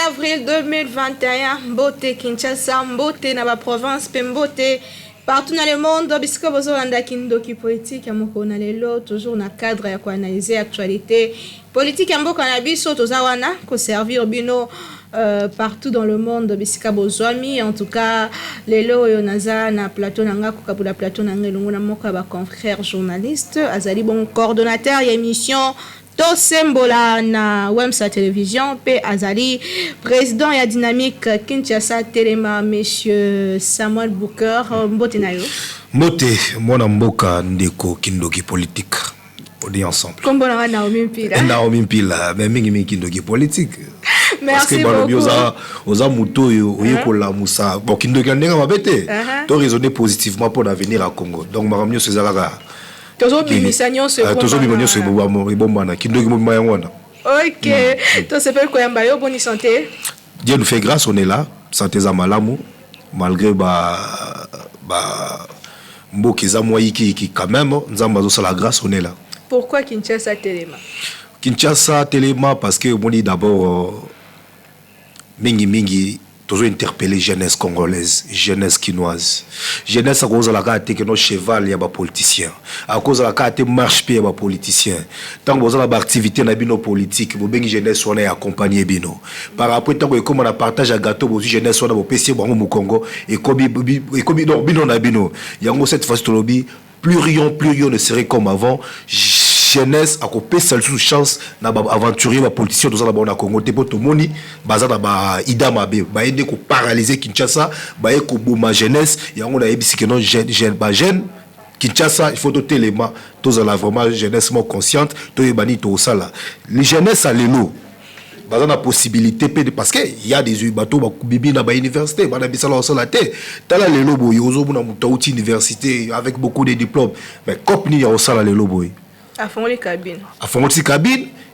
avril 2021, Mbote Kinshasa, Mbote na ba province, Mbote partout dans le monde, bisika bozolanda kindoki politique ya moko na lelo, toujours na cadre ya analyser actualité politique ya mboka na biso tozawana ko servir bino partout dans le monde bisika bozwami. En tout cas lelo yo naza na plateau nanga ko kapula plateau nanga longo na moko ba confrère journaliste azali bon coordonnateur ya émission to sembola na Wemsa Télévision pe azali président ya dynamique Kinshasa Telema monsieur Samuel Bouker. Mbote na yo Mbote mwana mboka ndeko kindoki politique on est ensemble kombo na Naomi Mpila mais mingi kindoki politique. Merci beaucoup. Oza muto yo oyekola musa bon kindoki ndenga mabete to raisonner positivement pour l'avenir à Congo. Donc maramio sezalaka toujours bimisanyo se bomana kindoki mobima yangwana. OK, to s'appelle Koyamba yo bonne santé. Dieu nous fait grâce, on est là, santé za malamu malgré mboki za moyiki qui quand même nzamba zo la grâce, on est là. Pourquoi Kinshasa Telema? Kinshasa Telema parce que on dit d'abord mingi toujours interpeller jeunesse congolaise, jeunesse quinoise. Jeunesse à cause de la carte que nos cheval y a ba politicien. À cause de la carte marche pied ba politicien. Tant que vous avez activité na bino politique, vous bengi jeunesse on est accompagné bino. Par rapport tant que comme on a partage à gâteau, vous jeunesse on a au PC bango mu Congo et comme non bino na bino. Yango cette fois tolobi plus rien ne serait comme avant. Jeunesse a coupé seule sous chance na aventurier ma politicien dans la bonne Congo te poto moni bazana ba idama be ba ende ko paralyser Kinshasa ba ko boma jeunesse ya on a ebisi que non jeune Kinshasa il faut doter les mains tous la vraiment jeunesse mo consciente to ebani to sala les jeunesse à lelo bazana possibilité parce que il y a des bateaux ba bibi na ba université ba na bisala sala te tala lelo boy ozo na mutauti université avec beaucoup de diplômes mais cop ni ya osala lelo boy à fond les cabines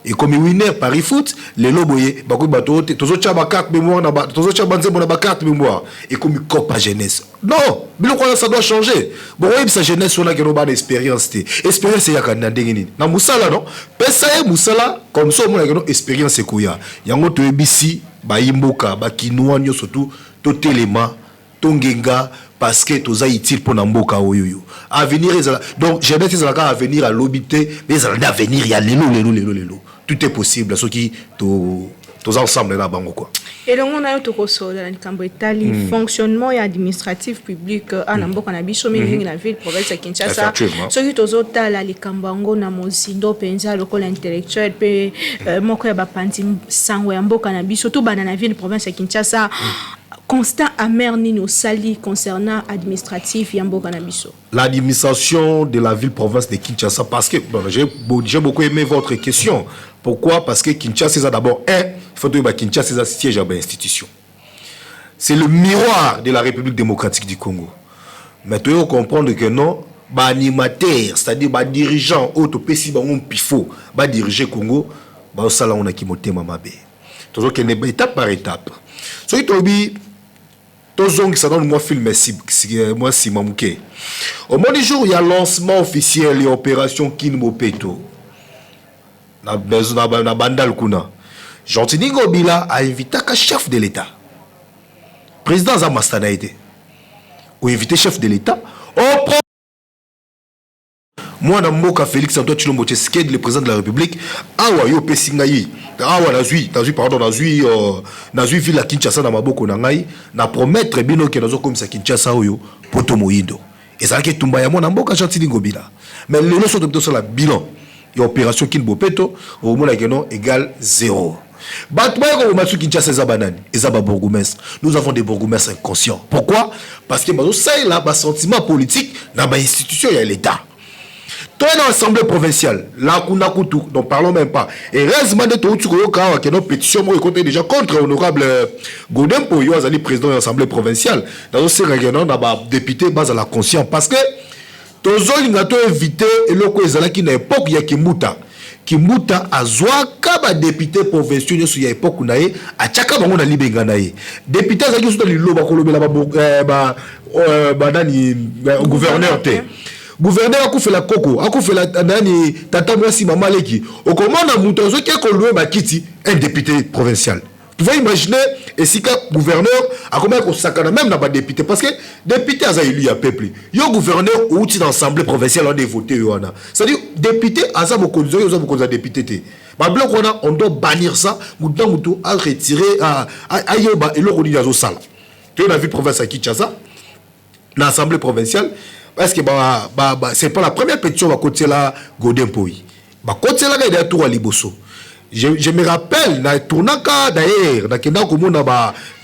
et comme winner Paris Foot les loboyé bako bato tozo tchaba carte mémoire na tozo tchaba nzembo na ba carte mémoire et comme copa jeunesse non bilo quoi ça doit changer bon oui sa jeunesse on a que no ba expérience expérience ya kana ndengini na musala non pesa e musala comme ça on a que expérience e kuya yango to ebisi ba imboka ba kinwa nyo surtout to telema tongenga parce que tout ça utile pour n'amboka oyoyo avenir donc j'ai dit ça avenir à l'obité mais ça avenir il y a lelo tout est possible ce qui tous ensemble là bango quoi et donc on a eu tout reçu dans cambo itali fonctionnement et administratif public à n'amboka na biso mingi na ville province ya Kinshasa ce qui tous autres là les cambango na mozindo penza local intellectuel pe moko ya ba pandi sango ya mboka na biso tout bana na ville province ya Kinshasa. Constant amer nino sali concernant administratif Yambo Canabiso. L'administration de la ville-province de Kinshasa, parce que bon, j'ai beaucoup aimé votre question. Pourquoi? Parce que Kinshasa, c'est d'abord il faut que Kinshasa c'est un siège à l'institution. C'est le miroir de la République démocratique du Congo. Mais tu dois comprendre que non, animateur, c'est-à-dire dirigeant, autopéci, pifo, diriger Congo, ça là on a qui monté mamabe. Toujours qu'il est étape par étape. Ce qui est Tozong ça donne moi film moi si mamouké. Au moins du jour il y a lancement officiel et opération Kinmopeto. Na bandal kuna. Jean-Tini Ngobila a invité un chef de l'État. Président Zamastana été. Ou invité chef de l'État. Moi na mboka Félix Antoine Tshilombo Tshisekedi le président de la République awa yo pesingayi awa nazui ville à Kinshasa na maboko na ngai na promettre bino ke nazo komisa Kinshasa oyo poto moyindo ezalaki tumba ya mwana mboka Jean-Tini Ngobila mais le leçon de sur la bilan et opération Kinmopeto au mona keno égale 0. Batma ko Kinshasa za banani ezaba bourgmestre. Nous avons des bourgmestres inconscients. Pourquoi? Parce que bazo ça là ba sentiment politique na ba institution ya l'état. Toi dans l'Assemblée provinciale, là Kunakutu, dont parlons même pas. Et heureusement de tout que nos pétitions ont été déjà contre l'honorable Godem Poyo, le président de l'Assemblée provinciale. Dans ce règlement, on a député base à la conscience. Parce que tous les gens ont évité et le coup qui n'a époque il y a Kimuta a zoaka député provincial sur l'époque où naé a chaka bango na libenga naé député za ki sur le loba kolobela gouverneur te. Gouverneur a fait la coco, a fait la nani, tata mwasi mamaleki. Au commande à Moutonzo qui a loué Bakiti, un député provincial. Tu vas imaginer, et si le gouverneur a combien qu'on s'accorde même dans les députés, parce que député a élu à peuple. Il y a un gouverneur ou une assemblée provinciale on a voté. C'est-à-dire, député a ça beaucoup de députés. On doit bannir ça, on doit retirer, et le rôle de ça. Tu as vu province à Kinshasa, l'assemblée provinciale, parce que c'est pas la première pétition à côté là, Godin Poyi. Côté là, il y a tout à Liboso. Je me rappelle, d'ailleurs,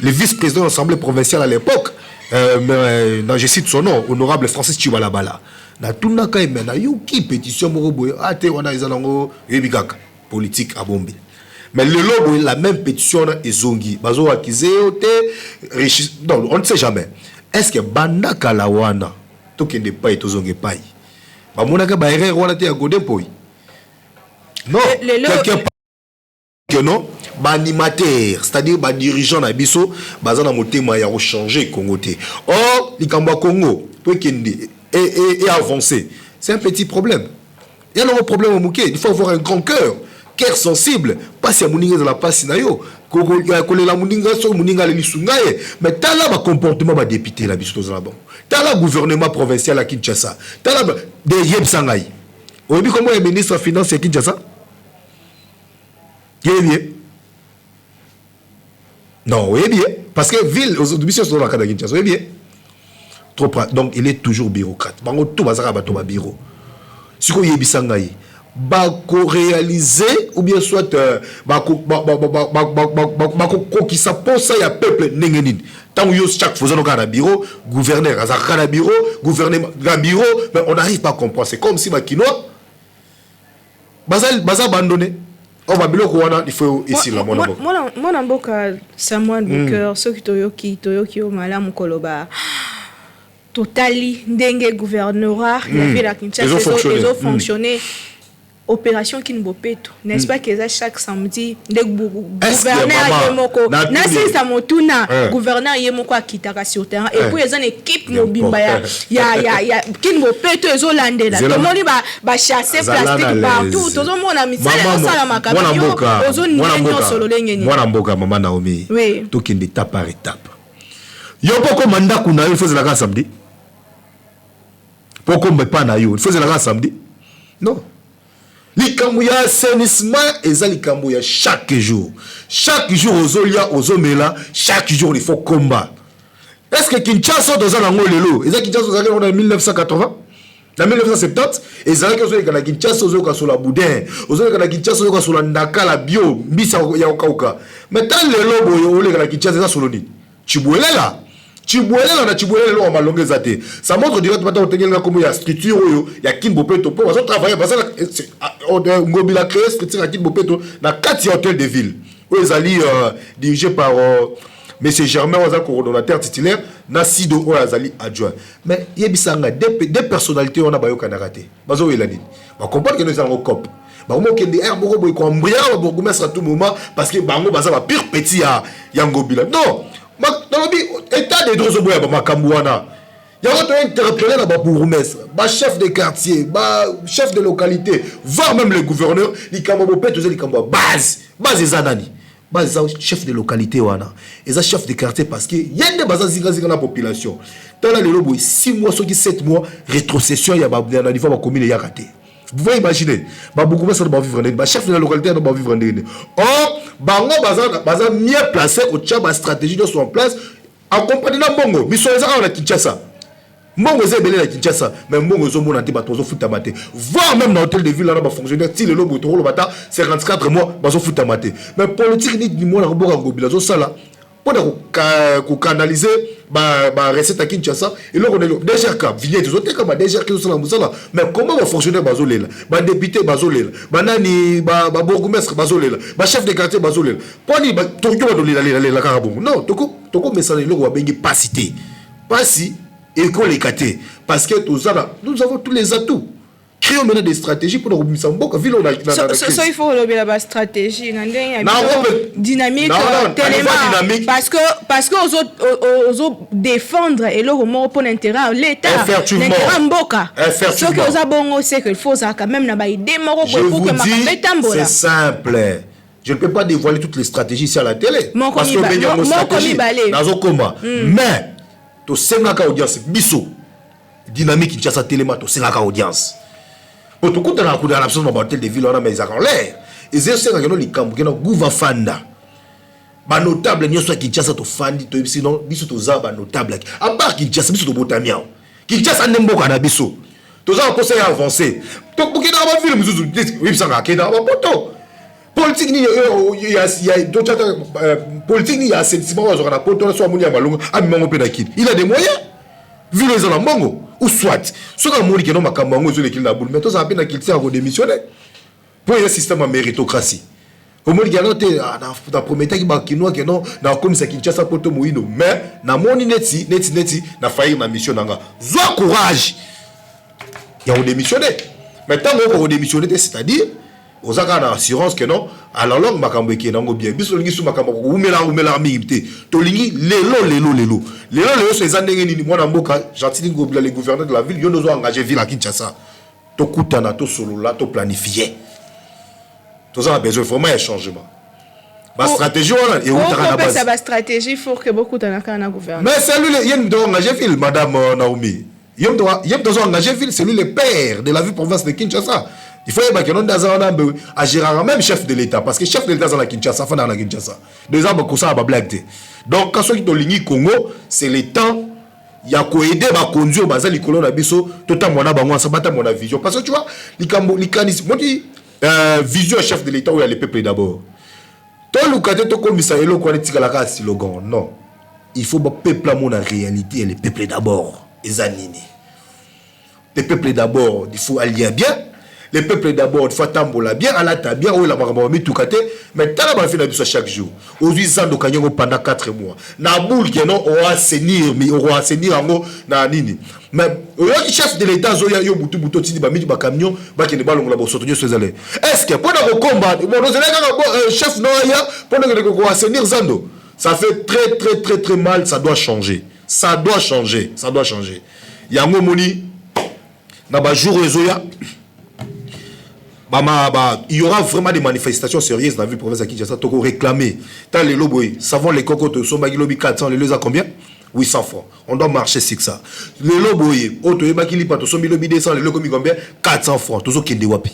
le vice-président de l'Assemblée provinciale à l'époque, je cite son nom, honorable Francis Chibalabala. Na tunaka imena yuki pétition moroboy ate wana izanango yebikaka politique à Bombi. Mais le lobo la même pétition ezongi bazo akizeo te non on ne sait jamais. Est-ce que banda kalawana to kende pai to zonge pai. Ba monaka ba erreur wana te ya Godin Poyi. Non, quelqu'un que non, animateur, c'est-à-dire dirigeant na biso, bazana motema ya changer Congo te. Or, likamba Congo, pour kende et avancer. C'est un petit problème. Il y a un problème au Mouké. Il faut avoir un grand cœur sensible. Pas si à Mouninga dans la passe nayo, la Mouninga sur Mouninga les Sungaye, mais t'as là un comportement de député la biso là-bas. T'as là gouvernement provincial à Kinshasa. T'as là des Yeb Sangaï. Vous avez vu comment le ministre des Finances à Kinshasa? Bien. Non, oui bien. Parce que ville, aux autres sont dans la Kinshasa, oui bien. Trop donc il est toujours bureaucrate. Bango tout bazaka bato ba bureau. Si ko yebisanga yi, ba ko réaliser ou bien soit ba ko qui ça pense ya peuple nengeni. Tant yo chaque fois dans le bureau, gouverneur azaka na bureau, gouvernement na bureau, mais on n'arrive pas à comprendre. C'est comme si makino baza abandonné. On va biloko wana il faut ici là mon mboka Samuel Bouker ceux qui toyoki au malamu koloba totali ndenge gouvernorat la ville à Kinshasa ils ont fonctionné opération Kinbopeto n'est-ce pas que ça chaque samedi le gouverneur yemoko na sisa motuna gouverneur yemoko akitaka sur terrain et puis ils ont une équipe mobimba ya Kinbopeto ils ont landé là tout le monde ba chasser plastique partout tout le monde a mis ça la makaba ils ont une solo lengeni mwana mboka maman Naomi to kinde étape par étape yo poko manda kuna il faut la samedi pourquoi me pas na yo il faut la samedi non likambo ya assainissement eza likambo ya chaque jour ozolia ozomela chaque jour il faut combattre. Est-ce que Kinshasa dans un lelo eza Kinshasa dans 1980 dans 1970 ezala que ozoka na Kinshasa ozoka sur la boudin ozoka na Kinshasa ozoka sur la ndakala bio mbisa ya okauka mais tant lelo boyo ozoka na Kinshasa eza solo nini Chibuelela na Chibuelela lo malonge zate ça montre directement dans tengenga comme ya structure oyo ya Kinbopeto pour ça travailler parce que ngobi la créer structure ya Kinbopeto na 4 hôtels de ville où ezali dirigé par monsieur Germain Oza coordonnateur titulaire na Sido Oazali adjoint mais yebisanga des personnalités on a bayoka na raté bazo elani ba comprendre que nous avons cop ba mo kende air boko boy ko mbria ba boko mesra tout moment parce que bango baza ba pire petit ya ngobila non état de droits oboya ba makambu wana ya ko interpeller la ba bourgmestre ba chef de quartier ba chef de localité voire même le gouverneur likambo bopeto ze likambo base ezanani base chef de localité wana eza chef de quartier parce que yende baza zinga na population tala lelo boy 6 mois soki 7 mois rétrocession ya ba na niveau ba commune ya raté. Vous pouvez imaginer, beaucoup de personnes vont vivre en Inde, chef de la localité vont vivre en Inde. Or, bango baza mieux placé au tchaba stratégie de son place en comprenant bongo. Mais sur les arts on a Kinshasa. Mbongo zé belé la Kinshasa, mais mbongo zo mona te bato zo futa maté. Voir même dans l'hôtel de ville là ba fonctionnaire si le lobo to lo bata 54 mois bazo futa maté. Mais politique ni mo na boka ngobila zo sala. Pour canaliser ma recette à Kinshasa et là on est déjà cap vignette zoté comme déjà que ça la mais comment va fonctionner bazolela ba député bazolela ba nani ba bourgmestre bazolela ba chef de quartier bazolela poni ba tokyo la karabongo non toko message le wa bengi pas cité pas si et qu'on les caté parce que tout ça nous avons tous les atouts. Créons maintenant des stratégies pour nous remettre en boca. Ville on a ça il faut la stratégie dynamique tellement parce que aux autres défendre et leur mot pour l'intérêt l'état l'intérêt mboka ce que aux abongo c'est qu'il faut ça quand même na ba idée moro pour que ma c'est simple Je ne peux pas dévoiler toutes les stratégies ici à la télé. Parce que mon stratégie, mais to sengaka audience biso dynamique Kinshasa Téléma to sengaka audience. Pour tout coup dans la l'absence de hôtel de ville on a mis en l'air. Et c'est ça que les camps que gouva fanda. Ba notable nyo soit Kinshasa to fandi to sinon biso to za ba notable. À part Kinshasa biso to botamia. Kinshasa nemboka na biso. To za conseil avancé. To pour que dans la ville musuzu oui ça ka dans ba poto. Politique ni il y a d'autres politique ni il y a sentiment aux na poto soit moni ya malongo amimango pe na kid. Il a des moyens. Vu les gens mongo ou soit ce que moni que non makambango zo lekil na boule mais to ça peine qu'il tient à démissionner. Pour un système à méritocratie. Comme on dit, dans premier temps, il y a non, dans comme ça Kinshasa poto moino, mais na moni neti, na faillir na mission nanga. Zoa courage. Il y a démissionné. Mais tant qu'on démissionné, c'est-à-dire, aux agents d'assurance que non, à la longue makambo qui nango bien. Biso lingi sou makambo ou mela mimité. To lingi lelo. Lelo c'est zandenge ni moi na mboka, gentil ngobla les gouverneurs de la ville, yo nous ont engagé ville à Kinshasa. To kutana to solo là, to planifier. Tout a besoin vraiment un changement. Ma stratégie, et où tu as stratégie, il faut que beaucoup de gens gouvernent. Mais c'est lui, il y a une engagé ville, Madame Naomi. Il y a une engagé ville, c'est lui le père de la ville province de Kinshasa. Il faut que nous ayons à gérer même chef de l'État. Parce que chef de l'État, c'est la Kinshasa, c'est la Kinshasa. Des arbres, ça va blaguer. Donc, quand on est Congo, c'est le temps. Il y a quoi aider à conduire, à les colons d'abisso, tout à mon abonnement, ça bat mon vision. Parce que tu vois, les canismes, moi, vision chef de l'État où il y a les peuples d'abord. Toi, le cas de ton commissaire, il y a un slogan. Non. Il faut que le peuple ait la réalité et les peuples d'abord. Les peuples d'abord, il faut allier bien. Les peuples d'abord, il faut tambola bien, alata bien, ou la marabami tout côté. Mais t'as la fait la chaque jour. Aujourd'hui, ça doit gagner pendant 4 mois. Na boule qui non, on va assainir, mais on va assainir en gros, na nini. Mais le chef de l'État, Zoya yo butu butu tidi ba midi ba camion, ba qui ne balong la bosse sur les est-ce que pendant le combat, bon, nous chef Noya, pendant que on va assainir Zando, ça fait très mal, ça doit changer. Ça doit changer. Il y a un moment, na ba jour Zoya. Il y aura vraiment des manifestations sérieuses dans la ville province de Kinshasa. Tu réclamer. T'as les loboy, savons les cocottes, sommes lobi 400, les à combien 800 francs. On doit marcher sur ça. Les loboy, auto eba qui lipa, tu sommes lobi 200, les loboy combien 400 francs. Toujours kende wapi.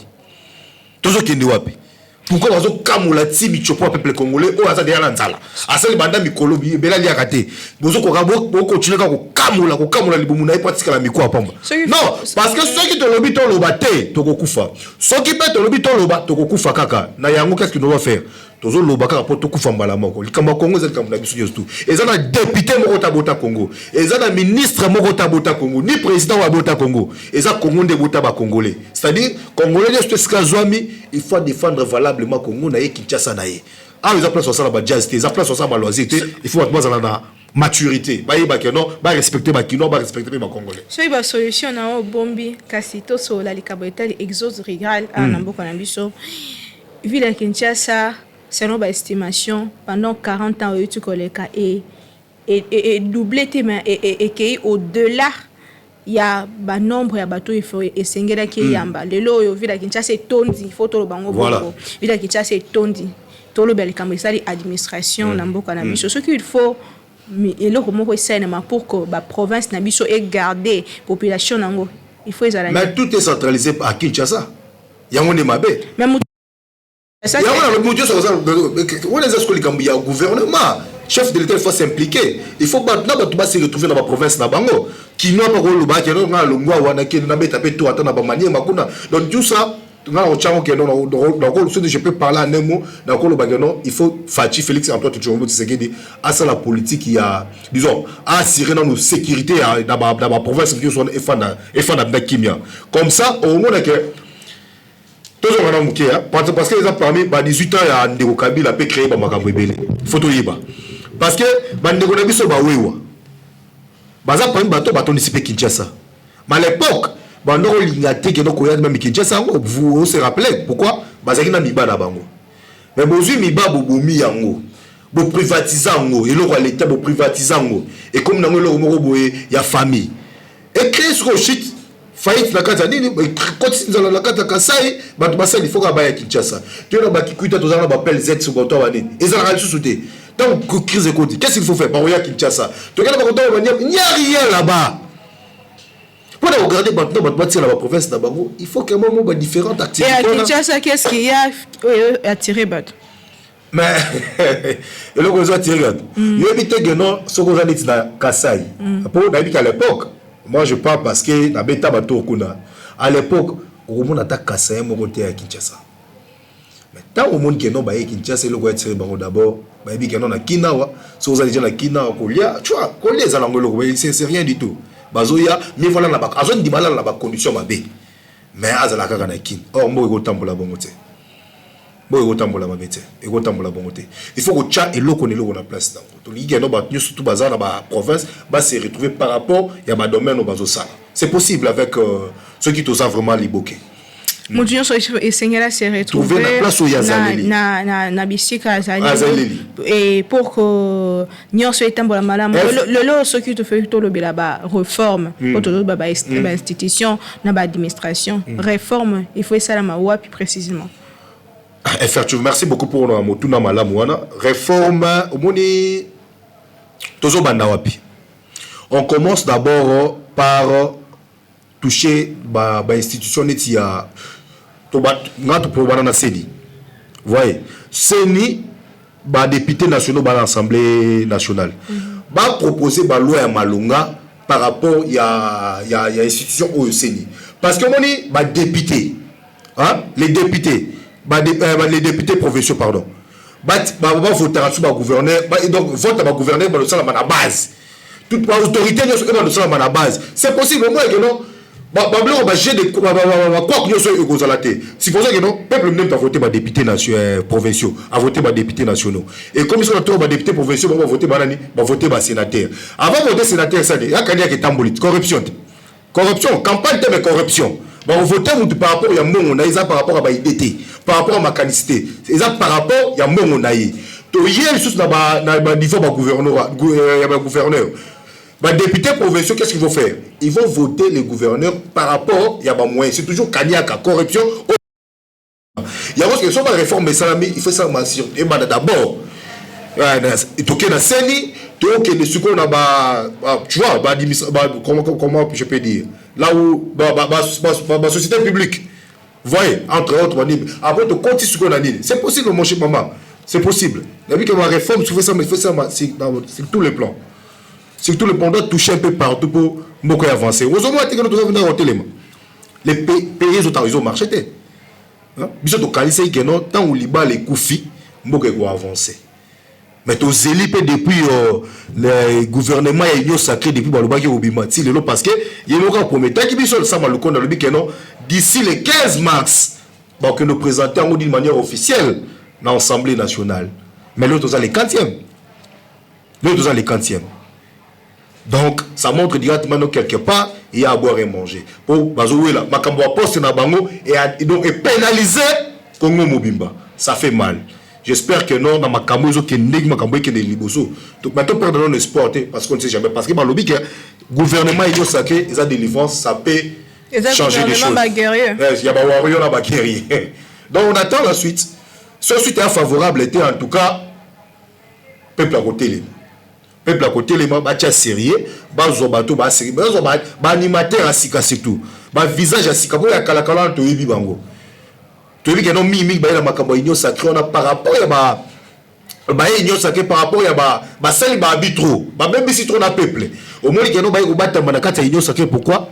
Pourquoi on a kamula tibi chopo peuple congolais ou asa derrière l'anzala. Asa le banda mikolo bi bela li akate. Bozo ko rabo ko continuer ko kamula libumuna ipatika la miko apamba. Non, parce que ceux qui te lobi to lobate to ko kufa. Ceux qui peut te lobi to loba to ko kufa kaka. Na yango qu'est-ce que nous va faire? Tozo loba kaka po to kufa mbala moko. Likamba Congo za likamba biso tout. Ezana député moko tabota Congo. Ezana ministre moko tabota Congo. Ni président wa bota Congo. Eza Congo de bota ba congolais. C'est-à-dire congolais de ce il faut défendre valablement Congo na Kinshasa na ye. Ah ils appellent ça la jazz, ils appellent ça la loisireté, il faut être dans la maturité. Ba yeba que non, ba respecter ba kino, ba respecter ba congolais. So iba solution na o bombi kasi to so la likabota exode rural à Namboka na biso. Ville de Kinshasa, selon ma estimation, pendant 40 ans tu koleka et doublé et qui au-delà il y a un nombre de bateaux il faut essayer qui yamba lelo yo vila Kinshasa tondi il faut to bango bongo vila Kinshasa tondi to lo bel kamesali administration na mboka na biso ce qu'il faut et le moko essayement pour que la province na biso ait gardé population nango il faut ezala mais tout est centralisé à Kinshasa yango ne mabe mais ça il y a le modio sur ça on les escoli kambi ya gouvernement chef de l'État il faut s'impliquer il faut pas se retrouver dans la province na bango qui n'a pas le bac et non le ngwa wana qui na beta peto atana ba manier makuna donc tout ça na o chango que non donc ce que je peux parler en un mot donc le bac non il faut Fachi Félix Antoine Tshombo Tshisekedi à ça la politique il y a disons assurer nos sécurité dans la province qui sont efana na kimia comme ça au moins que tous on a mouké parce que les a parmi 18 ans il y a Ndeko Kabila peut créer ba makambo ebele photo yiba parce que bandeko na biso ba wewa baza parmi bato nisipe Kinshasa mais à l'époque bandoko lingate que no koya même Kinshasa vous se rappelez pourquoi bazaki na miba na bango mais bozui miba bobomi yango bo privatisant et le roi l'état bo privatisant et comme nango le moko boye ya famille et créer ce shit faillite na kata nini koti nzala na kata Kasai bato basali faut ka ba ya Kinshasa tu na ba kikuita tozana ba appel Z sur bato ba nini ezala sous souté donc crise économique qu'est-ce qu'il faut faire par ya Kinshasa to kana ba koto ba il n'y a rien là-bas pour regarder maintenant bato la province na bango il faut que moment ba différentes activités et à Kinshasa qu'est-ce qu'il y a attiré bato mais et le besoin attiré yo habite que non ce qu'on a dit na Kasai pour d'habiter à l'époque. Moi je parle parce que na beta bato kuna à l'époque au monde attaque Kasai mon côté à Kinshasa mais tant au monde que non ba Kinshasa le quoi tirer bango d'abord ba bi que non na Kinawa so vous allez dire na Kinawa kolia tu vois kolia za langolo c'est rien du tout bazoya mais voilà na ba azon di malala na ba condition mabe mais azala kaka na kin or mo ko tambola bongo te mo ko tambola mabete e ko tambola bongo te il faut que tcha et loko ne loko na place dango to li no ba surtout bazana ba province ba se retrouver par rapport ya ba domaine au bazo sala c'est possible avec ceux qui t'osent vraiment liboké mon dieu so essayera se retrouver na place où yazaleli na bisika azaleli et pour que nyo so etambola malamu le ce qui te fait to lobela ba réforme pour to ba institution na ba administration réforme il faut ça la mawa plus précisément. Effectivement, merci beaucoup pour nous motuna malamu wana réforme omoni tozo banda wapi. On commence d'abord par toucher ba institution netia to ba ngato pour bana na CENI. Voyez, CENI ba député nationaux ba l'Assemblée nationale. Ba proposer ba loi ya malunga par rapport ya institution au CENI. Parce que moni ba député hein les députés les députés provinciaux pardon voter sur le gouverneur et donc vote à gouverneur à la base toute autorité à la base c'est possible moi que non j'ai des quoi si vous que non peuple même pas voter par députés provinciaux à voter par députés nationaux et comme ils sont autour députés provinciaux va voter banani va voter par sénateur avant voter sénateur ça il y a qui tambolit corruption campagne de corruption. On vote par rapport à mon par rapport à l'idée, par rapport à ma canicité, par rapport à mon naïe. To hier juste na niveau gouverneur. Les députés provinciaux, qu'est-ce qu'ils vont faire? Ils vont voter les gouverneurs par rapport à ma moyen. C'est toujours Kanyaka, corruption. Il y a aussi une réforme, mais ça, il faut ça mentionner. Et d'abord, il faut que la CENI, tu vois, comment je peux dire? Là où la société publique, voyez, entre autres, après tu continues ce qu'on a dit. C'est possible, mon cher maman. C'est possible. Depuis que ma réforme, il faut ça sur tous les plans. Sur tous les plans, on doit toucher un peu partout pour beaucoup avancer. Heureusement, les pays, ils ont marché. Ils ont calissé que non, tant où les coups, beaucoup vont avancer. Mais aux élites depuis le gouvernement et l'union sacrée depuis Balobaki Obimati parce que il y a un prometteur qui dit ça malukon dans le but que non d'ici le 15 mars donc nous présentons d'une manière officielle dans l'Assemblée nationale mais l'autre les 40e donc ça montre directement quelque part il y a à boire et manger pour bazoué là makambo poste na bango et donc et pénaliser Congo Mobimba ça fait mal. J'espère que non, dans ma camouflage qui n'est pas qui est liboso. Donc maintenant perdons l'espoir parce qu'on ne sait jamais parce que dans le que gouvernement il sacré ils ont des délivrance ça peut changer les choses. Il y a pas warrior là guerrier. Donc on attend la suite. Ce suite est favorable était en tout cas peuple à côté les. Peuple à côté les ba tia sérieux, ba zo bato ba sérieux, ba animateur à sika surtout. Ba visage à sika boya kala kala to yibi bango. Tu veux que non mimi ba la makambo union sacrée on a par rapport à ba union sacrée par rapport à ba sali ba bitro ba même si trop na peuple au moins que non ba ko batama na kata union sacrée pourquoi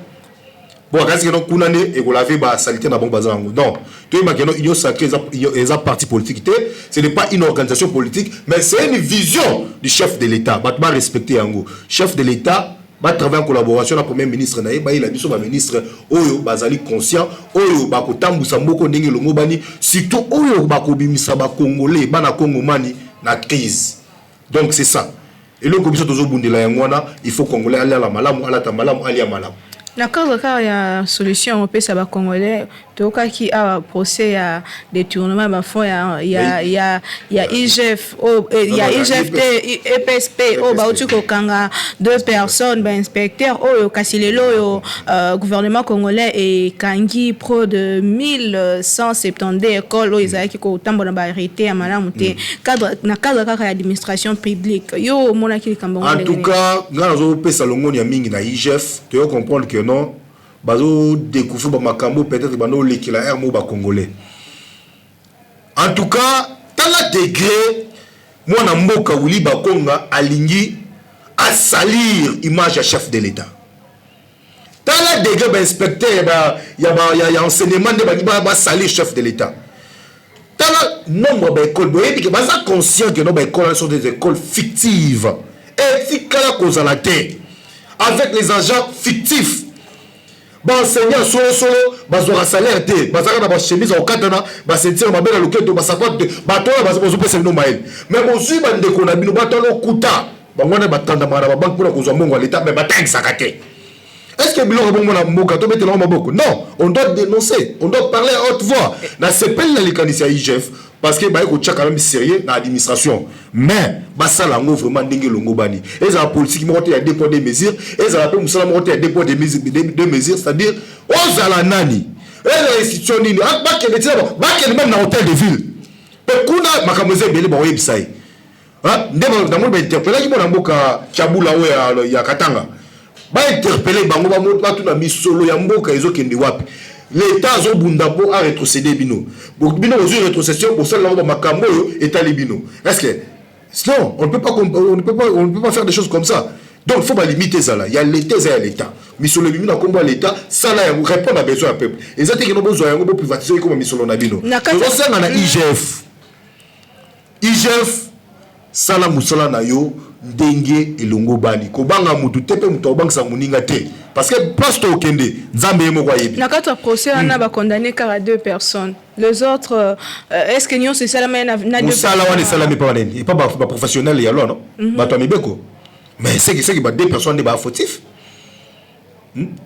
bon quand que non kunane et ko laver ba salité na bon bazango non tu veux que non union sacrée les parti politique ce n'est pas une organisation politique mais c'est une vision du chef de l'état ba respecter yango chef de l'état ba travailler en collaboration avec le premier ministre na ba il a biso ba ministre oyo bazali conscient oyo ba ko tambusa mboko ndenge longo bani surtout oyo ba ko bimisa ba congolais bana congomani na crise donc c'est ça et le biso tozo bundela yangwana il faut congolais aller à la malamu ala ta malamu ali à malamu Na cadre ya solution opesa ba congolais toka ki a procès ya détournement ba fonds ya IGF ya IGFT EPSP ba utuko kanga 2 personnes ba inspecteur oyo kasilelo yo gouvernement congolais et kangi pro de 1172 écoles oyo ezaki ko tambola ba arrêté ya malamu te cadre kaka ya administration publique yo mona ki kambo. En tout cas ngana zo pesa longoni ya mingi na IGF tu comprendre que non bazo découvrir ba makambo peut-être bano lekila hermo ba congolais. En tout cas tala degré mwana mboka wili bakonga alingi à salir image à chef de l'état. Tala degré ba inspecteur ya enseignement de ba salir chef de l'état. Tala nombre ba école boyebi que baza conscient que no ba école sont des écoles fictives et fikala kozalate avec les agents fictifs. Ba enseignant solo bazora salaire te bazaka na ba chemise au katana ba sentir ba bela loketo ba sapato ba tola ba zo pesa no mael mais bozui ba ndeko na bino ba tola kuta ba ngwana ba tanda mara ba banque pour kozwa mongo l'état mais ba taxa kate. Est-ce que biloko bongo na mboka to metela maboko? Non, on doit dénoncer, on doit parler à haute voix. Na sepel na likanisi ya IGF parce que ba ko tchaka même sérieux na administration. Mais ba sala ngo vraiment ndenge longo bani. Et la politique mo côté ya dépôt des mesures, et ça peut musala mo côté ya dépôt des mesures, c'est-à-dire ozala nani. Et la institution nini ba ke betila ba ke même na hôtel de ville. Pe kuna makamoze bele ba website. Hein, ndemo na mo ba interpeller ki mo na mboka Chabula o ya Katanga. Ba interpeller bango ba mo ba tuna misolo ya mboka ezokende wapi. L'État a bundabo a rétrocédé bino. Bino a rétrocession pour cela ba makambo état libino. Est-ce que non, on ne peut pas faire des choses comme ça. Donc il faut pas limiter ça là. Il y a l'État et l'État. Misolo bino na combat l'État, ça là répond à besoin du peuple. Et ça que nous besoin ngo privatiser comme misolo na bino. Donc ça na IGF. IGF sala musala na yo ndenge elongo bani ko banga mutu tepe mutu bangsa muninga te parce que place to kende nzambe moko yebi na quatre procès on a ba condamné car 2 personnes les autres est-ce que nous c'est ça la na deux sala wana sala mais pas nani et pas ba professionnel ya lo non ba to mibeko mais c'est que ba 2 personnes ne ba fautif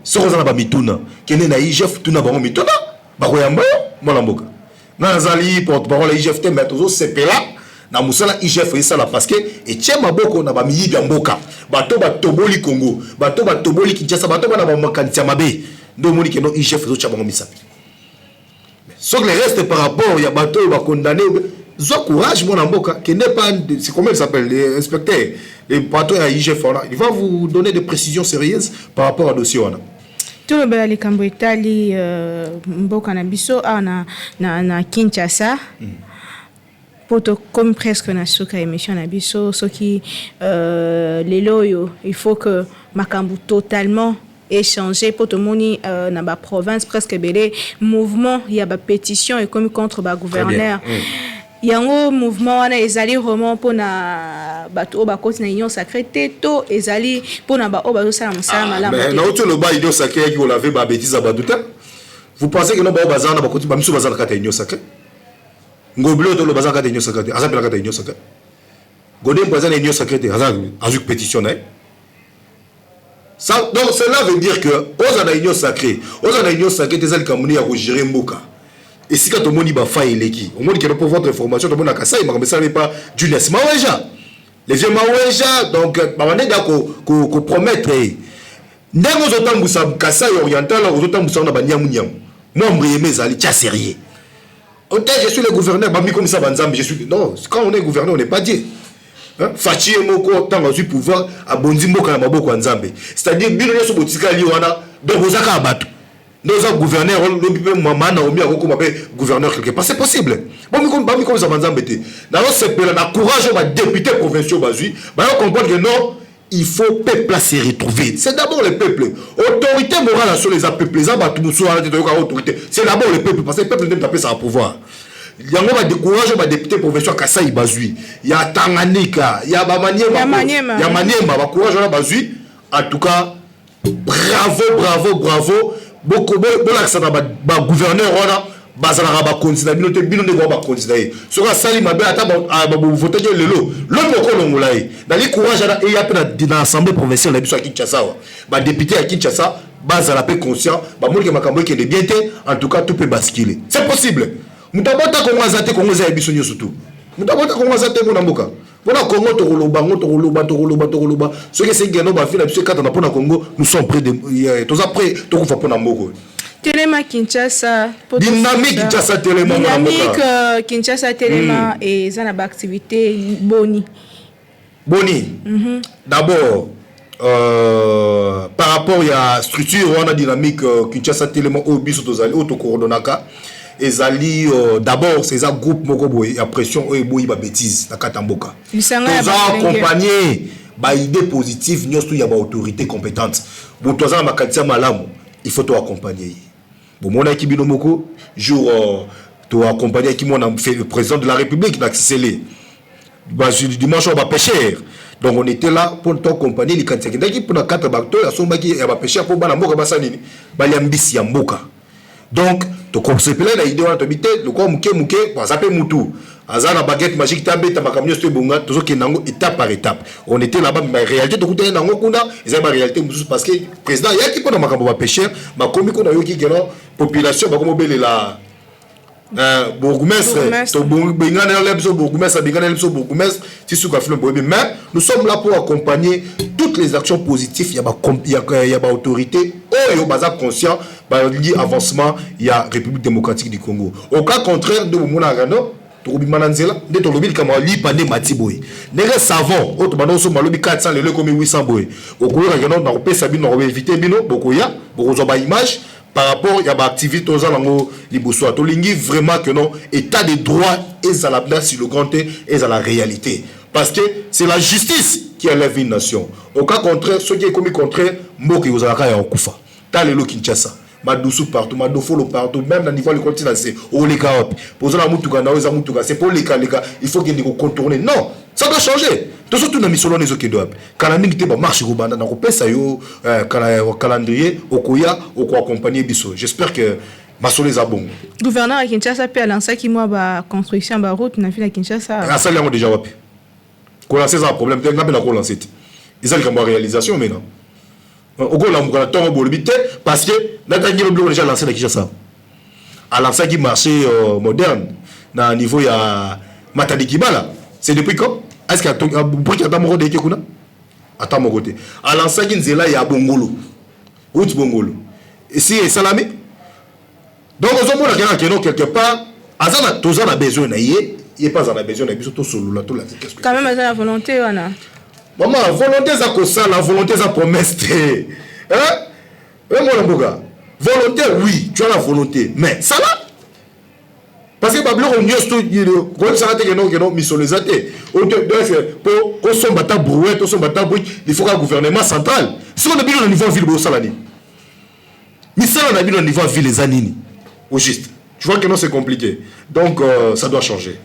so kozana ba mituna kende na IGF tuna ba mituna ba ko yamba mona mboka na zali porte-parole IGF te mais tozo sepela na musala IGF esala parce que etie maboko na ba miyibi ya mboka bato batoboli Congo bato batoboli Kinshasa bato bana ba makanisi ya mabe ndo moni ke no IGF ezo tshaba ngomisa so que le reste par rapport ya bato ba condamné zo courage mon mboka que n'est pas c'est comment il s'appelle les inspecteurs les bato ya IGF il va vous donner des précisions sérieuses par rapport à dossier wana tout le bel likambo etali mboka na biso na Kinshasa poto comme presque na suka émission na biso ce qui les loyo il faut que makambu totalement échanger pour tout moni na ba province presque belé mouvement il y a ba pétition et comme contre ba gouverneur yango mouvement wana ezali vraiment pona bato ba koti na union sacrée to ezali pona ba oba sala musala malamu mais na oto lo ba union sacrée qui on l'avait ba bêtise ba douta vous pensez que no ba bazana ba koti ba miso bazana kata union sacrée ngoblo to lo bazaka de union sacrée azapela kata union sacrée godem bazana union sacrée azuk pétition na ça donc cela veut dire que aux union sacrée tezali kamuni ya ko gérer mboka et si quand on moni ba fa eleki on moni que pour votre information to mona kasa mais ça n'est pas Julius Maweja les vieux Maweja donc ba manenda ko promettre ndengo zotambusa kasa oriental zotambusa na banyamu nyamu moi mbrieme zali tia sérieux. Je suis le gouverneur, comme ça, je suis. Non, quand on est gouverneur, on n'est pas Dieu. Fachi moko tant du pouvoir à bondi moko na maboko nzambe. C'est-à-dire bino nyoso botika liwana donc ozaka abatu. Nous avons gouverneur le maman na omi akoko mabe gouverneur quelque part c'est possible. Bon comme ça nzambe te. Na c'est pela na courage ba député provinciaux bazui, ba comprendre que non il faut peuple se retrouver. C'est d'abord le peuple. Autorité morale sur les peuples. C'est d'abord le peuple. Parce que le peuple ne peut pas ça pouvoir. Il y a un décourage de député provincial Kassai Bazui. Il y a Tanganyika. Il y a Maniema. Il y a Maniema. Courage de Bazui. En tout cas, bravo. Beaucoup de gouverneurs bazala ba candidat bino te bino ne ba candidat so ka sali mabe ata ba voter lelo l'autre ko longolai dans les courage et ya pe dans l'assemblée provinciale la biso à Kinshasa ba député à Kinshasa bazala pe conscient ba molke makambo ke de bien te en tout cas tout peut basculer c'est possible mutabota ko ngazate ko ngoza biso nyoso tout mutabota ko ngazate bona mboka bona Congo tokoloba ce que c'est geno ba fina biso kata na pona Congo nous sommes près de tous après to ko fa pona mboko Telema Kinshasa dynamique Kinshasa Telema dynamique Kinshasa Telema et ça na ba activité boni d'abord par rapport à la structure on a dynamique Kinshasa Telema au biso tozali auto coordonnaka ezali d'abord c'est un groupe moko boy ya pression o eboyi ba bêtise na katamboka toza accompagner ba idée positive nyosto ya ba autorité compétente bo toza na makatia malamu il faut to accompagner bon mona ki bino moko jour to accompagner ki mona le président de la République d'accélérer dimanche on va pêcher donc on était là pour t'accompagner les kantiaki ndaki pour na 4 bateaux ya sombaki ya ba pêcher pour bana mboka basanini bali ambisi ya mboka donc to concepter la idée on habité le quoi muke pour ça peut mutu azana baguette magique tabeta makamyo sto bonga tozo kenango étape par étape on était là-bas mais réalité to kutana nango kuna eza ba réalité musu parce que président yaki pour na makambo ba pêcher ba komi ko na yoki keno population ba komo belela bourgmestre to bengana lebso bourgmestre bengana lebso bourgmestre si sous kafilo bobe mais nous sommes là pour accompagner toutes les actions positives il y a ba autorité oyo baza conscient ba lié avancement il y a République démocratique du Congo au cas contraire de mona rano to bimana nzela de to lobi kama li pande matiboy nere savon auto bano so malobi 400 le comme 800 boy au couleur rano na kopesa bino ko éviter bino bokoya bokozo ba image par rapport à l'activité aux alentours liboso to lingi vraiment que non état de droit est à la place sur le grand et à la réalité parce que c'est la justice qui élève une nation au cas contraire ceux qui est commis contraire mboki aux alaka ya okufa talelo Kinshasa madousu partout madofolo partout même dans niveau le continent c'est au les cas pour la mutuka na oza mutuka c'est pour les cas il faut qu'il contourner non ça doit changer tout surtout dans misolo les qui doivent calendrier te ba marche ko banda na ko pesa yo calendrier okoya oko accompagner biso j'espère que masolo za bon gouverneur à Kinshasa peut lancer qui moi ba construction ba route na ville à Kinshasa à ça là déjà wapi ko lancer ça problème peut na ko lancer ils ont comme réalisation maintenant au go la mukana tongo bolibité parce que nataki le bloc déjà lancé na Kinshasa à lancer qui marché moderne na niveau ya Matadi Kibala c'est depuis quand est-ce qu'il y a pour qu'il y a d'abord de Kekuna attends mon côté à lancer qui nzela ya Bongolo route Bongolo et si Salami donc aux hommes là quelque part azana tozana a besoin na yé il pas en a besoin na biso to solo là to la qu'est-ce que quand même azana volonté wana maman volonté za ko ça la volonté za promesse hein mon amboga volonté oui tu as la volonté mais ça là parce que bablo on nyosto ko ça te que non misolezate on pour ko sombata brouette to sombata bruit il faut que le gouvernement central si on a bien au niveau ville bo salani mais ça on a bien au niveau ville les anini au juste tu vois que non c'est compliqué donc ça doit changer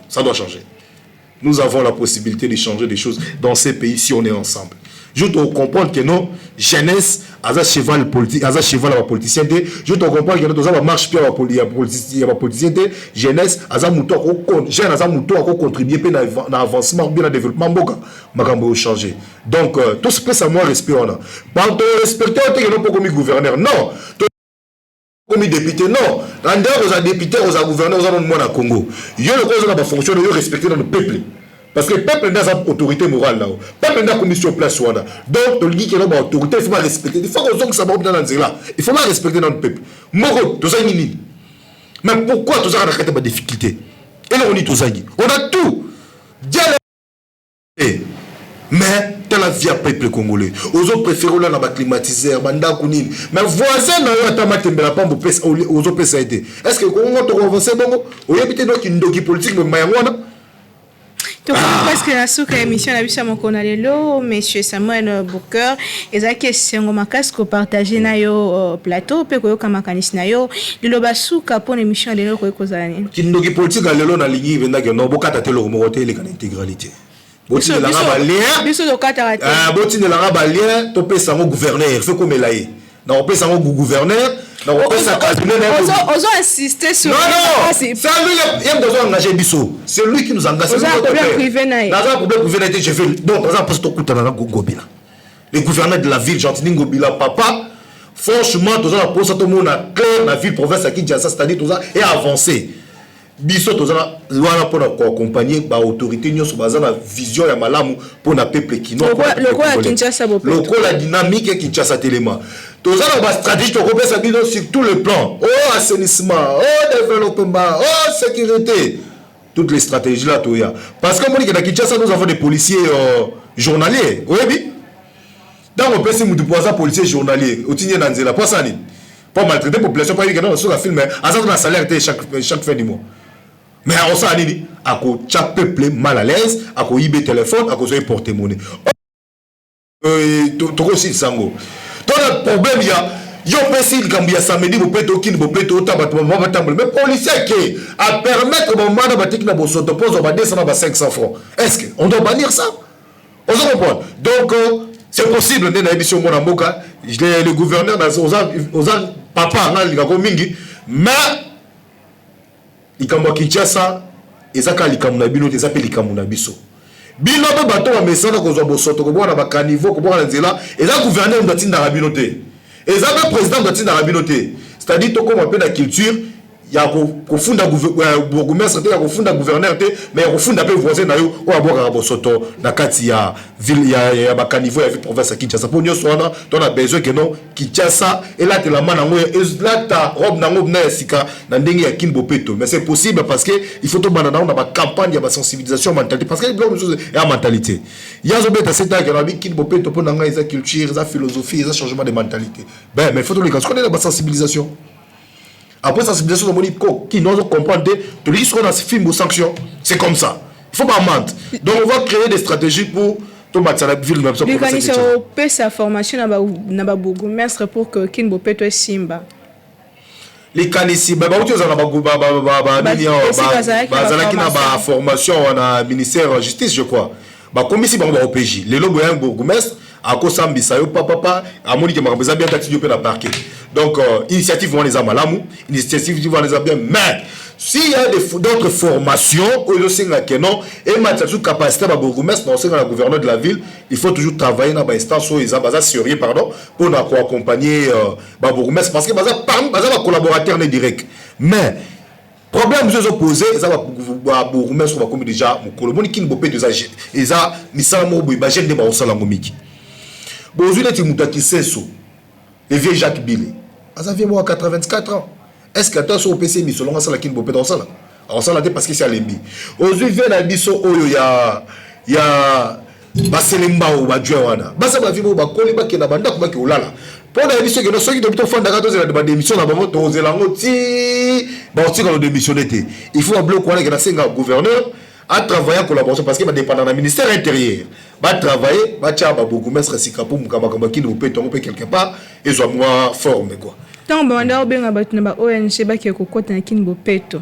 nous avons la possibilité de changer des choses dans ces pays si on est ensemble. Je dois comprendre que non, jeunesse, à cheval politique, à cheval à la politicien, je dois comprendre que nous avons marche bien à la politicien, jeunesse, à mouton, jeune, à mouton, à contribuer à l'avancement, bien à développement, magambo changer. Donc, tout ce que ça moi respect on a. Par respecter, on n'est pas comme gouverneur, non. Comme député, non. Rendez-vous aux députés, aux gouverneurs, aux monde à Congo. Il y a le cause de la fonction de respecter dans le peuple. Parce que le peuple n'a pas autorité morale là. Le peuple n'a pas commission place. Donc, tu dis qu'il y a une autorité, il faut pas respecter. Il faut que ça va dans là. Il faut pas respecter dans le peuple. Moro, tu as une mais pourquoi tu as des difficultés? Et là, on dit tout ça. On a tout. Mais dans la vie à peuple congolais, aux autres préférés là, dans climatiseur, banda kunini. Mais voisin n'a pas tembela pas aux autres PSAID. Est-ce que Congo to avancer bongo? Au yabité donc une doki politique mais mayangwana. Donc parce que la souka émission la biso moko na lelo monsieur Samuel Bouker eza question makas ko partager na yo plateau pe ko kamakanisi na yo lelo basuka pour émission lelo ko kozani. Kindoki politique lelo na lingi venda que no bokata telo ko mokote ile kana intégralité. Botine la raba lien. Biso do kata rate. Botine la raba lien to pesa ngo gouverneur fait comme elaye. na opesa ngo gouverneur na opesa cabinet ozo insister sur non c'est lui il doit engager biso c'est lui qui nous engage c'est un problème privé naïe dans un problème privé naïe je fais donc par exemple to kutana na Ngobila le gouverneur de la ville Gentini Ngobila papa franchement toza la posa to mona clair na ville province à Kinshasa c'est-à-dire toza et avancer biso tozana wana pour accompagner ba autorité nyonso bazana vision ya malamu pour na peuple kino le quoi Kinshasa bopeto le quoi la dynamique Kinshasa tellement tozana ba stratégie to kopesa biso sur tout le plan assainissement développement sécurité toutes les stratégies là toya parce que moi na Kinshasa nous avons des policiers journaliers oui dans le PC mutu poisa policier journalier otinye na nzela pour ça ni pour maltraiter population pas que non sur la film azana na salaire chaque fin du mois. Mais on s'en dit, à quoi chaque peuple mal à l'aise, à quoi il téléphone, à quoi il porte-monnaie. Tu aussi sango. Donc le problème il y a, yo pesi quand il y a samedi, vous pouvez toquer, vous pouvez toquer, mais policier qui a permettre au moment de bâtir na bosso te pose on va descendre à 500 francs. Est-ce qu'on doit bannir ça? On se comprend. Donc c'est possible dans l'émission mon amoka, le gouverneur dans aux papa na linga mingi, mais likambo Kinshasa ezaka likambo na bino ezape likambo na biso bino pe bato ba mesana ko zo bosoto ko bona ba caniveau ko bona nzela eza gouverneur ndatinda na bino te ezape président ndatinda na bino te c'est-à-dire to ko ma pe na culture ya ko funda bourgmestre te ya ko funda gouverneur te mais ya ko funda pe voisin na yo o aboka bosoto na kati ya ville ya ba caniveau ya ville province Kinshasa pour nyonso wana to na besoin que non Kinshasa et là te la mana ngo là ta robe na ngo na sika na ndenge ya Kin Bopeto mais c'est possible parce que il faut to bana na ba campagne ya ba sensibilisation mentalité parce que il y a beaucoup de choses et mentalité il y a zo beta c'est que na Kin Bopeto pour nga eza culture eza philosophie eza changement de mentalité ben mais il faut to le cas qu'on est la sensibilisation. Après sensibilisation, qui nous comprendre, tu dis qu'on a ce film aux sanctions. C'est comme ça. Il ne faut pas mentir. Donc on va créer des stratégies pour tout mettre la ville. On peut sa formation dans le bourgmestre pour que Kin Bopeto est Simba. Les canissi, formation au ministère de la Justice, je crois. Comme ici, on va au PJ. Les lobes un bourgmestre, à cause de papa, à mon dit que je bien tactile de parquet. Donc, initiative vont les amalamou, initiative vont les bien, mais s'il y a d'autres formations, et matériel capacité à bourgmestre, dans le gouverneur de la ville, il faut toujours travailler dans l'instance où ils ont sérieux, pardon, pour accompagner le bourgmestre, parce que les collaborateurs sont directs. Mais, problème que vous posez, c'est que bourgmestre va comme déjà, mon qui ne peut pas déjà, ils ont mis ça en mot, ils ont gêné dans le miki. Bon, aujourd'hui, les gens le vieux Jacques Billy. Ça vient moi à 84 ans. Est-ce que tu as au PC mis selon ça la kin bopé dans ça là? Alors ça là parce que c'est à l'embi. Aujourd'hui vient la biso oyo ya baselemba ou badjwana. Basa ba vimo ba koli ba kena banda ko ba ke olala. Pour la biso que no soki de fond d'aka to de démission na bango to zelango ti ba oti ko démissionner té. Il faut un bloc ko na que na senga gouverneur à travailler en collaboration parce que va dépendre dans le ministère intérieur. Va travailler, va tchaba beaucoup mais sika pour mukama kama kin bopé to quelque part et soit moi forme quoi. Tant banda obenga batu na ba ONG ba ki kokota na Kin Bopeto.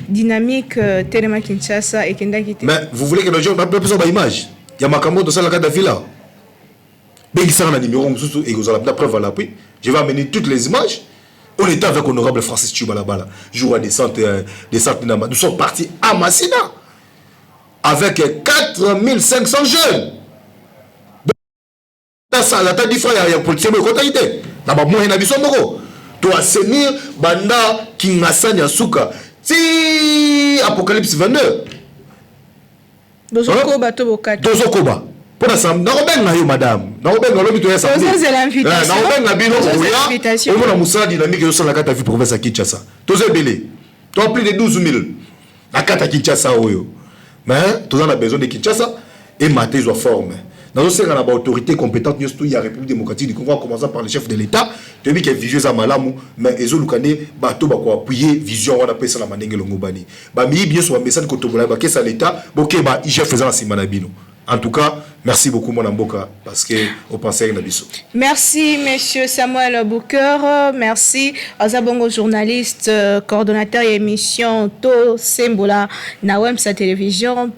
Dynamique Telema Kinshasa et kenda kité. Mais vous voulez que les gens n'aient pas besoin d'image. Il y a Makambo dans la carte de villa. Ben ça na numéro mususu et vous allez la preuve à l'appui. Je vais amener toutes les images. On était avec honorable Francis Tchoubalabala. Jour à descente nous sommes partis à Massina avec 4500 jeunes. Ça la tête du frère il y a policier de côté idée. Na ba mo na biso moko. To assainir banda kingasanya suka. Si Apocalypse 22. Dozoko bato bokati. Dozokoba. Pour ça na obenga yo madame. Na obenga lobi to yesa. C'est l'invitation. Na obenga bino oya. On mona musala dynamique yo sur la carte de province à Kinshasa. Toze belé. To plus de 12000. La carte à Kinshasa oyo. Mais tous on a besoin de Kinshasa et mater soit forme. Dans ce sens, on a une autorité compétente, nous il y a la République démocratique du Congo, en commençant par le chef de l'État, tu as vu qu'il y a vision Zamalamu, mais ils ont bateau pour appuyer vision, on appelle ça la manenge longobani. Bah mais bien sûr un message que tu as que ça l'État, ok bah il faisant la simanabino. En tout cas, merci beaucoup mon amboka parce que au pensez na biso. Merci monsieur Samuel Bouker, merci Azabongo journaliste, coordonnateur émission To Sembola na Wemsa télévision,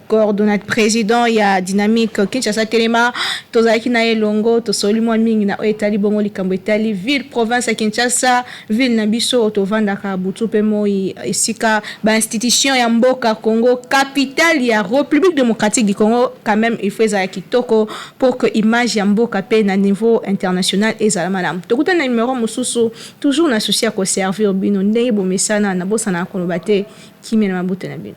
coordonnateur président ya Dynamique Kinshasa Telema, tozaki na elongo to solimo mingi na etali bongo likambo etali ville province ya Kinshasa, ville na biso to vandaka butu pe moi esika ba institution ya mboka Congo, capitale ya République démocratique du Congo. Quand même il faut ezala kitoko pour que image ya mboka pe na niveau international ezala malamu. Tokuta na numéro mususu toujours na souci à servir bino ndenge bomesana na bosana koloba te kimena mabuta na bino.